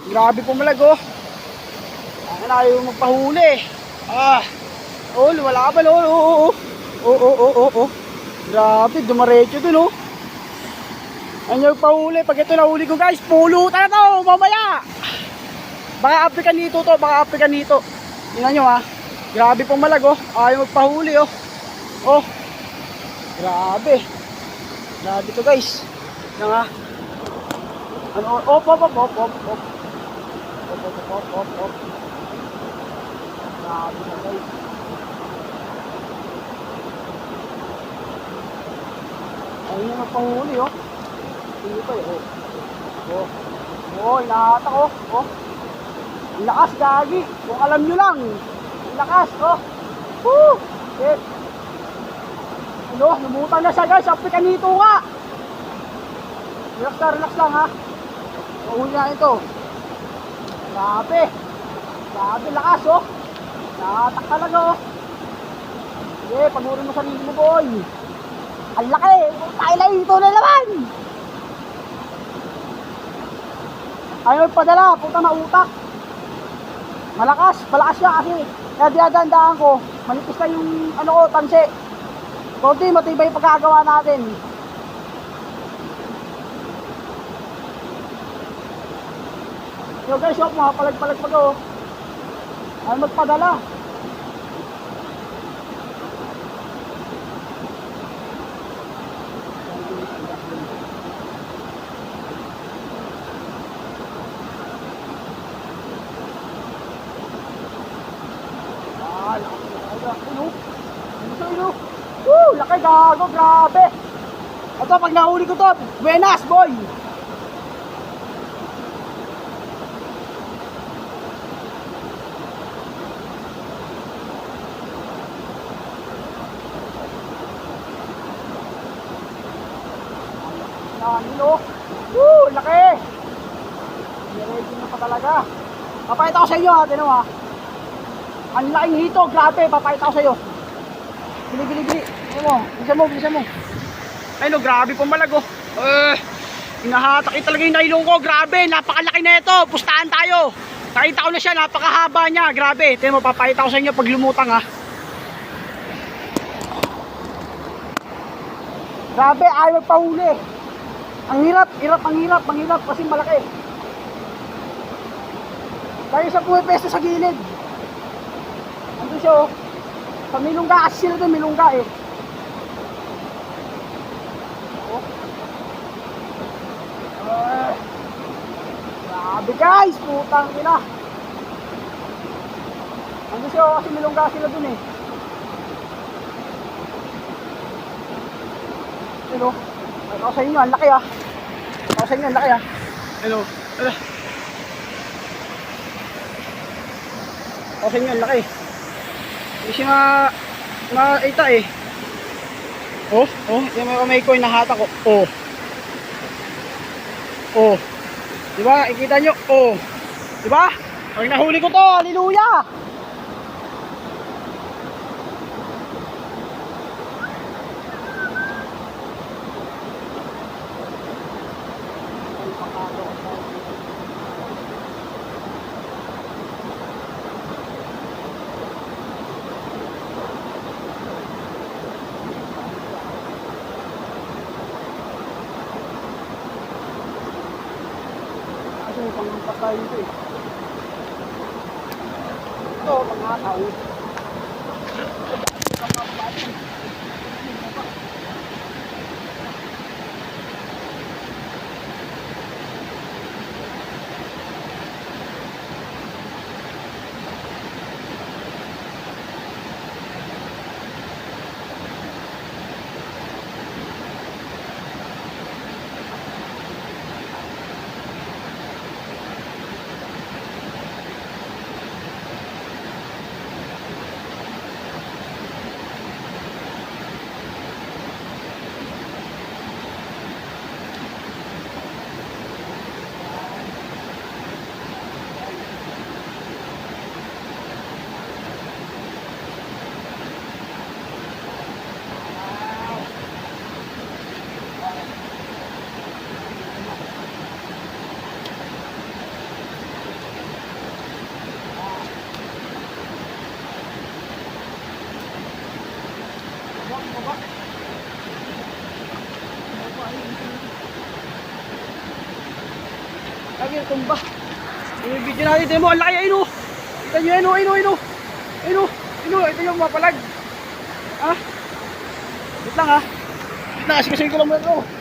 Grabe pumalag oh. Ang ayaw magpahuli. Oh, wala ba oh. Oh. Grabe, dumaretso dun oh. Ayaw magpahuli. Pag ito nahuli ko guys, pulutan na to mamaya. Baka African nito to, baka African nito. Tingnan nyo ha. Grabe pumalag oh. Ayaw magpahuli oh. Oh. Grabe. Grabe to guys. Yan ha. Ano, op. Grabe na guys. Ayun yung nagpahuli oh. Hindi pa eh oh. Oh, inahatak oh. Oh. Ang lakas gagi. Kung alam nyo lang. Ang lakas oh. Woo. Shit. Ano, lumutang na siya guys. African nito nga. Relax lang ha. Mahuli na ito. Grabe. Grabe lakas oh. Natak talaga oh. Sige, panurin mo sarili mo boy. Ang laki. Tayo lang ito na naman. Ayaw magpadala. Puta na utak. Malakas siya kasi. Kaya dinadandaan ko. Manipis na yung ano ko, tansi. Konti, matibay yung pagkagawa natin. Yo guys, oh, mga palag-palag pa oh. Ay magpadala. Laki gago, grabe. Ito pag nahuli ko to, buenas boy. Nilo. Laki. Niready na pa talaga. Papakita ko sa inyo ha, tino ha. Ang laking hito, grabe, papakita ko sa iyo. Bili. Bilisan mo. Ay no, grabe pumalag oh. Hinahatak talaga yung nailong ko, grabe, napakalaki na ito. Pustahan tayo. Nakita ko na siya, napakahaba niya, grabe. Tingnan mo, papakita ko sa inyo pag lumutang ha. Grabe, ayaw magpahuli. Ang hirap kasi malaki. Tayo sa puwepesto sa gilid. Ando siya oh. Sa milungga kasi sila doon, milungga eh. Oh. Grabe guys, putang ina. Ando siya oh, kasi milungga sila doon eh. Hello. Ako sa inyo, ang laki ah. Hello. Ako sa inyo, ang laki. Hindi siya maita eh. Oh, yung may kamay ko, nahatak ko. Oh. Diba? Ikita nyo? Oh. Diba? Pag nahuli ko to, hallelujah! Pangpatay ito eh. Ito, pangataw. tumba. Yung video natin, ito mo, ang laki, ayun o. Kita nyo, ayun o, ayun o, ayun o. Ayun o, ayun o, ito yung mapalag. Ha? Wait lang ha. Wait lang, asikasuhin ko lang muna ito.